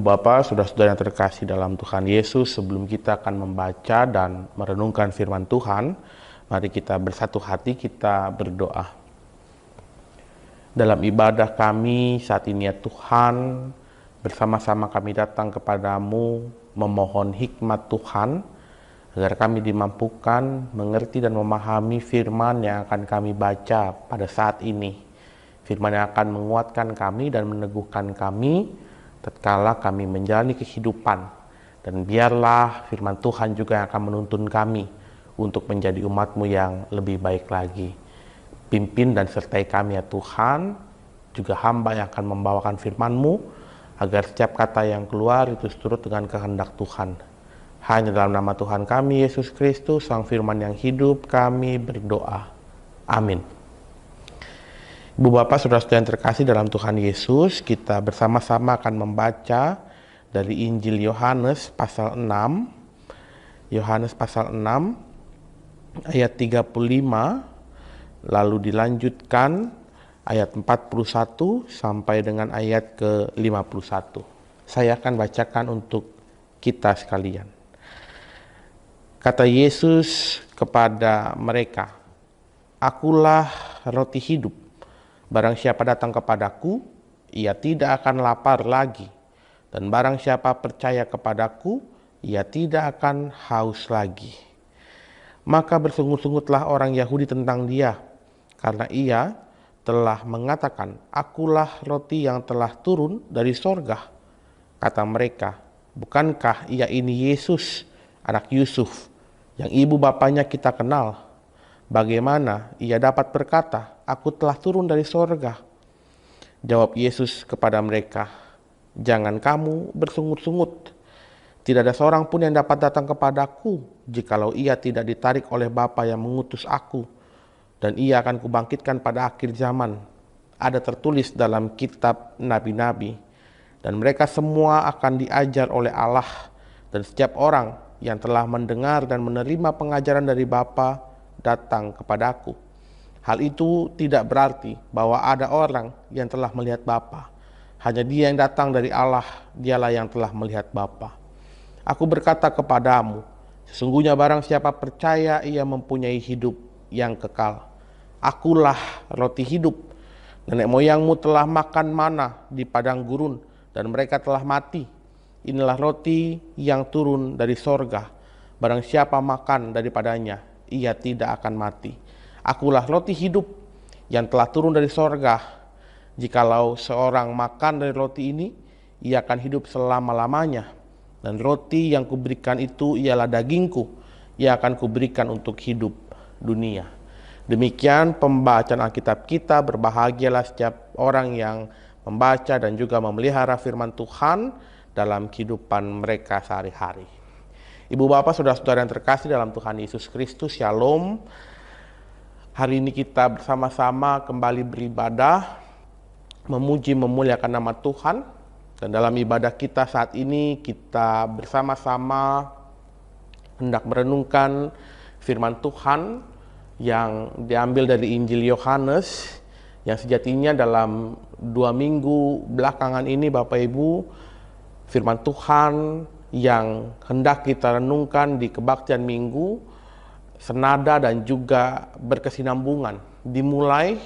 Ibu Bapak, saudara-saudara yang terkasih dalam Tuhan Yesus, sebelum kita akan membaca dan merenungkan firman Tuhan, mari kita bersatu hati, kita berdoa. Dalam ibadah kami saat ini ya Tuhan, bersama-sama kami datang kepadamu, memohon hikmat Tuhan, agar kami dimampukan mengerti dan memahami firman yang akan kami baca pada saat ini. Firman yang akan menguatkan kami dan meneguhkan kami, tatkala kami menjalani kehidupan, dan biarlah firman Tuhan juga yang akan menuntun kami untuk menjadi umat-Mu yang lebih baik lagi. Pimpin dan sertai kami ya Tuhan, juga hamba yang akan membawakan firman-Mu, agar setiap kata yang keluar itu seturut dengan kehendak Tuhan. Hanya dalam nama Tuhan kami, Yesus Kristus, Sang Firman yang hidup, kami berdoa. Amin. Ibu Bapak, saudara-saudara yang terkasih dalam Tuhan Yesus, kita bersama-sama akan membaca dari Injil Yohanes pasal 6. Yohanes pasal 6 ayat 35, lalu dilanjutkan ayat 41 sampai dengan ayat ke-51. Saya akan bacakan untuk kita sekalian. Kata Yesus kepada mereka, "Akulah roti hidup. Barang siapa datang kepadaku, ia tidak akan lapar lagi. Dan barang siapa percaya kepadaku, ia tidak akan haus lagi." Maka bersungut-sungutlah orang Yahudi tentang dia, karena ia telah mengatakan, "Akulah roti yang telah turun dari sorga." Kata mereka, "Bukankah ia ini Yesus, anak Yusuf, yang ibu bapanya kita kenal? Bagaimana ia dapat berkata, 'Aku telah turun dari sorga'?" Jawab Yesus kepada mereka, "Jangan kamu bersungut-sungut. Tidak ada seorang pun yang dapat datang kepadaku, jikalau ia tidak ditarik oleh Bapa yang mengutus aku. Dan ia akan kubangkitkan pada akhir zaman. Ada tertulis dalam kitab nabi-nabi. Dan mereka semua akan diajar oleh Allah. Dan setiap orang yang telah mendengar dan menerima pengajaran dari Bapa datang kepadaku. Hal itu tidak berarti bahwa ada orang yang telah melihat Bapa. Hanya Dia yang datang dari Allah, Dialah yang telah melihat Bapa. Aku berkata kepadamu, sesungguhnya barang siapa percaya ia mempunyai hidup yang kekal. Akulah roti hidup. Nenek moyangmu telah makan mana di padang gurun, dan mereka telah mati. Inilah roti yang turun dari sorga. Barang siapa makan daripadanya, ia tidak akan mati. Akulah roti hidup yang telah turun dari sorga. Jikalau seorang makan dari roti ini, ia akan hidup selama-lamanya. Dan roti yang kuberikan itu ialah dagingku, ia akan kuberikan untuk hidup dunia. Demikian pembacaan Alkitab kita. Berbahagialah setiap orang yang membaca dan juga memelihara firman Tuhan dalam kehidupan mereka sehari-hari. Ibu Bapak, saudara-saudara yang terkasih dalam Tuhan Yesus Kristus, Shalom. Hari ini kita bersama-sama kembali beribadah, memuji memuliakan nama Tuhan. Dan dalam ibadah kita saat ini, kita bersama-sama hendak merenungkan firman Tuhan yang diambil dari Injil Yohanes, yang sejatinya dalam 2 minggu belakangan ini Bapak Ibu, firman Tuhan yang hendak kita renungkan di kebaktian minggu senada dan juga berkesinambungan. Dimulai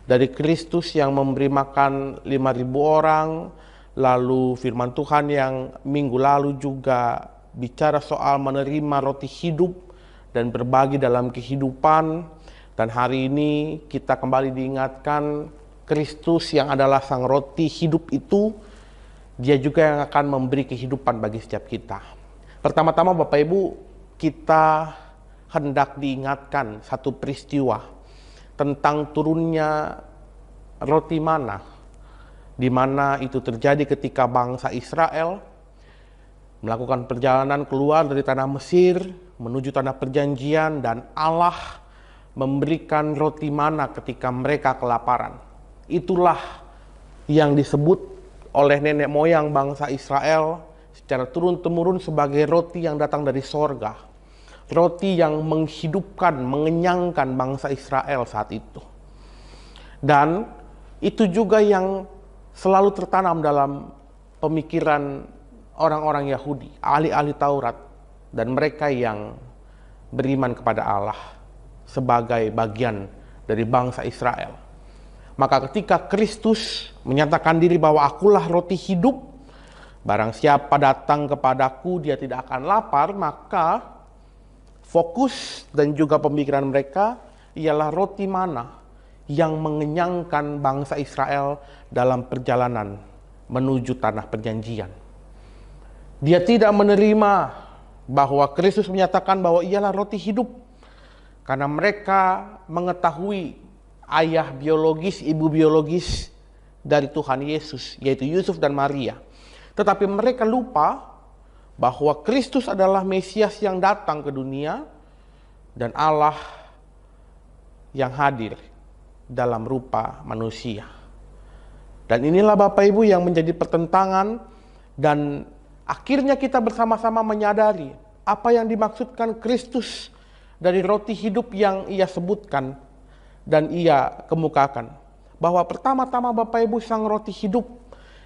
dari Kristus yang memberi makan 5.000 orang, lalu firman Tuhan yang minggu lalu juga bicara soal menerima roti hidup dan berbagi dalam kehidupan. Dan hari ini kita kembali diingatkan Kristus yang adalah sang roti hidup itu, Dia juga yang akan memberi kehidupan bagi setiap kita. Pertama-tama Bapak Ibu, kita hendak diingatkan satu peristiwa tentang turunnya roti mana, di mana itu terjadi ketika bangsa Israel melakukan perjalanan keluar dari tanah Mesir menuju tanah perjanjian, dan Allah memberikan roti mana ketika mereka kelaparan. Itulah yang disebut oleh nenek moyang bangsa Israel secara turun-temurun sebagai roti yang datang dari sorga. Roti yang menghidupkan, mengenyangkan bangsa Israel saat itu. Dan itu juga yang selalu tertanam dalam pemikiran orang-orang Yahudi, ahli-ahli Taurat, dan mereka yang beriman kepada Allah sebagai bagian dari bangsa Israel. Maka ketika Kristus menyatakan diri bahwa akulah roti hidup, barang siapa datang kepadaku dia tidak akan lapar, maka fokus dan juga pemikiran mereka ialah roti mana yang mengenyangkan bangsa Israel dalam perjalanan menuju tanah perjanjian. Dia tidak menerima bahwa Kristus menyatakan bahwa ialah roti hidup, karena mereka mengetahui ayah biologis, ibu biologis dari Tuhan Yesus, yaitu Yusuf dan Maria. Tetapi mereka lupa bahwa Kristus adalah Mesias yang datang ke dunia dan Allah yang hadir dalam rupa manusia. Dan inilah Bapak Ibu yang menjadi pertentangan, dan akhirnya kita bersama-sama menyadari apa yang dimaksudkan Kristus dari roti hidup yang ia sebutkan dan ia kemukakan. Bahwa pertama-tama Bapak Ibu, sang roti hidup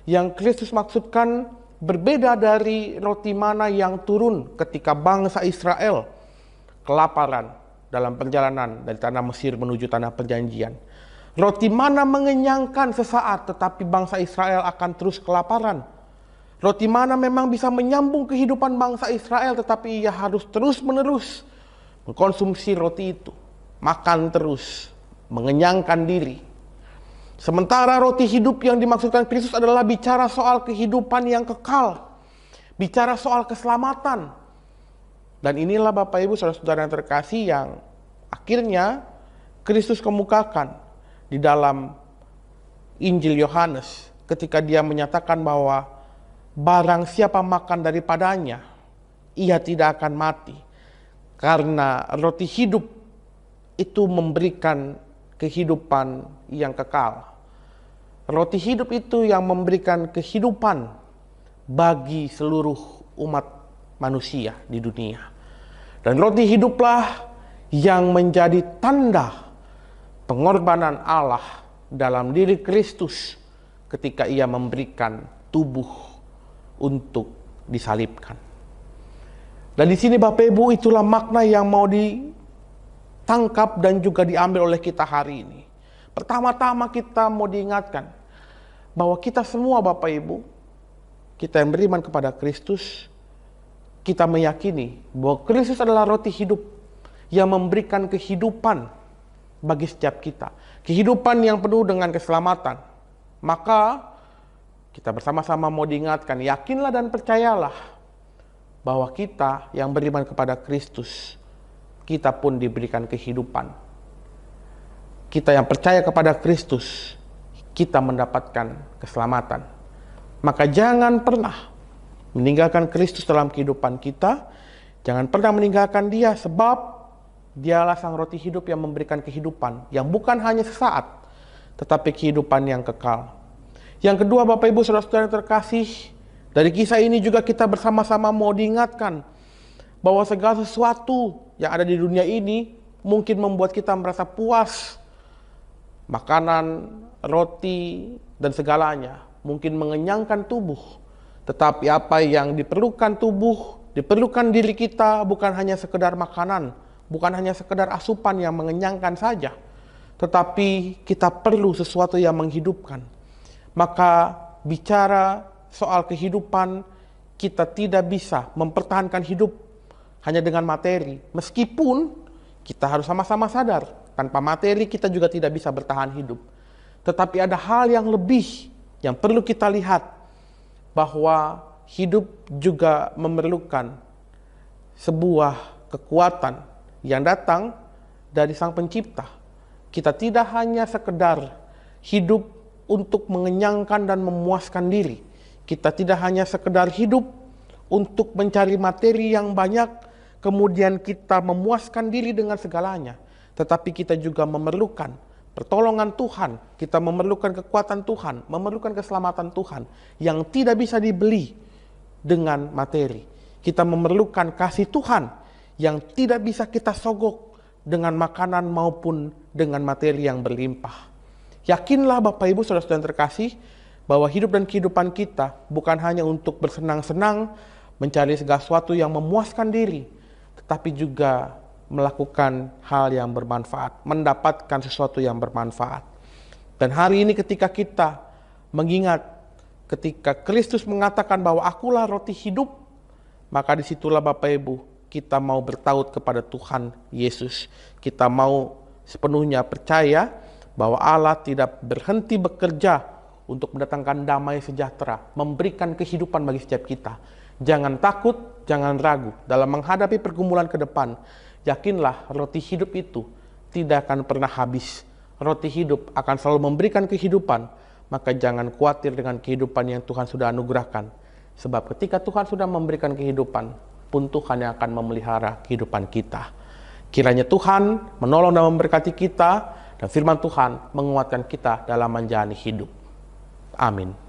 yang Kristus maksudkan berbeda dari roti mana yang turun ketika bangsa Israel kelaparan dalam perjalanan dari tanah Mesir menuju tanah perjanjian. Roti mana mengenyangkan sesaat, tetapi bangsa Israel akan terus kelaparan. Roti mana memang bisa menyambung kehidupan bangsa Israel, tetapi ia harus terus-menerus mengkonsumsi roti itu, makan terus, mengenyangkan diri. Sementara roti hidup yang dimaksudkan Kristus adalah bicara soal kehidupan yang kekal, bicara soal keselamatan. Dan inilah Bapak Ibu saudara-saudara yang terkasih yang akhirnya Kristus kemukakan di dalam Injil Yohanes ketika dia menyatakan bahwa barang siapa makan daripadanya, ia tidak akan mati. Karena roti hidup itu memberikan kehidupan yang kekal. Roti hidup itu yang memberikan kehidupan bagi seluruh umat manusia di dunia. Dan roti hiduplah yang menjadi tanda pengorbanan Allah dalam diri Kristus ketika ia memberikan tubuh untuk disalibkan. Dan di sini Bapak Ibu, itulah makna yang mau ditangkap dan juga diambil oleh kita hari ini. Pertama-tama kita mau diingatkan bahwa kita semua Bapak Ibu, kita yang beriman kepada Kristus, kita meyakini bahwa Kristus adalah roti hidup yang memberikan kehidupan bagi setiap kita. Kehidupan yang penuh dengan keselamatan. Maka kita bersama-sama mau diingatkan, yakinlah dan percayalah bahwa kita yang beriman kepada Kristus, kita pun diberikan kehidupan. Kita yang percaya kepada Kristus, kita mendapatkan keselamatan. Maka jangan pernah meninggalkan Kristus dalam kehidupan kita. Jangan pernah meninggalkan Dia, sebab Dialah sang roti hidup yang memberikan kehidupan, yang bukan hanya sesaat, tetapi kehidupan yang kekal. Yang kedua Bapak Ibu saudara-saudara yang terkasih, dari kisah ini juga kita bersama-sama mau diingatkan bahwa segala sesuatu yang ada di dunia ini mungkin membuat kita merasa puas. Makanan, roti, dan segalanya mungkin mengenyangkan tubuh. Tetapi apa yang diperlukan tubuh, diperlukan diri kita bukan hanya sekedar makanan, bukan hanya sekedar asupan yang mengenyangkan saja, tetapi kita perlu sesuatu yang menghidupkan. Maka bicara soal kehidupan, kita tidak bisa mempertahankan hidup hanya dengan materi. Meskipun kita harus sama-sama sadar, tanpa materi kita juga tidak bisa bertahan hidup. Tetapi ada hal yang lebih yang perlu kita lihat, bahwa hidup juga memerlukan sebuah kekuatan yang datang dari Sang Pencipta. Kita tidak hanya sekedar hidup untuk mengenyangkan dan memuaskan diri. Kita tidak hanya sekedar hidup untuk mencari materi yang banyak, kemudian kita memuaskan diri dengan segalanya. Tetapi kita juga memerlukan pertolongan Tuhan, kita memerlukan kekuatan Tuhan, memerlukan keselamatan Tuhan yang tidak bisa dibeli dengan materi. Kita memerlukan kasih Tuhan yang tidak bisa kita sogok dengan makanan maupun dengan materi yang berlimpah. Yakinlah Bapak Ibu saudara-saudara yang terkasih bahwa hidup dan kehidupan kita bukan hanya untuk bersenang-senang, mencari segala sesuatu yang memuaskan diri, tetapi juga melakukan hal yang bermanfaat, mendapatkan sesuatu yang bermanfaat. Dan hari ini ketika kita mengingat ketika Kristus mengatakan bahwa akulah roti hidup, maka disitulah Bapak Ibu kita mau bertaut kepada Tuhan Yesus. Kita mau sepenuhnya percaya bahwa Allah tidak berhenti bekerja untuk mendatangkan damai sejahtera, memberikan kehidupan bagi setiap kita. Jangan takut, jangan ragu dalam menghadapi pergumulan ke depan. Yakinlah roti hidup itu tidak akan pernah habis. Roti hidup akan selalu memberikan kehidupan. Maka jangan khawatir dengan kehidupan yang Tuhan sudah anugerahkan. Sebab ketika Tuhan sudah memberikan kehidupan, pun Tuhan yang akan memelihara kehidupan kita. Kiranya Tuhan menolong dan memberkati kita, dan firman Tuhan menguatkan kita dalam menjalani hidup. Amin.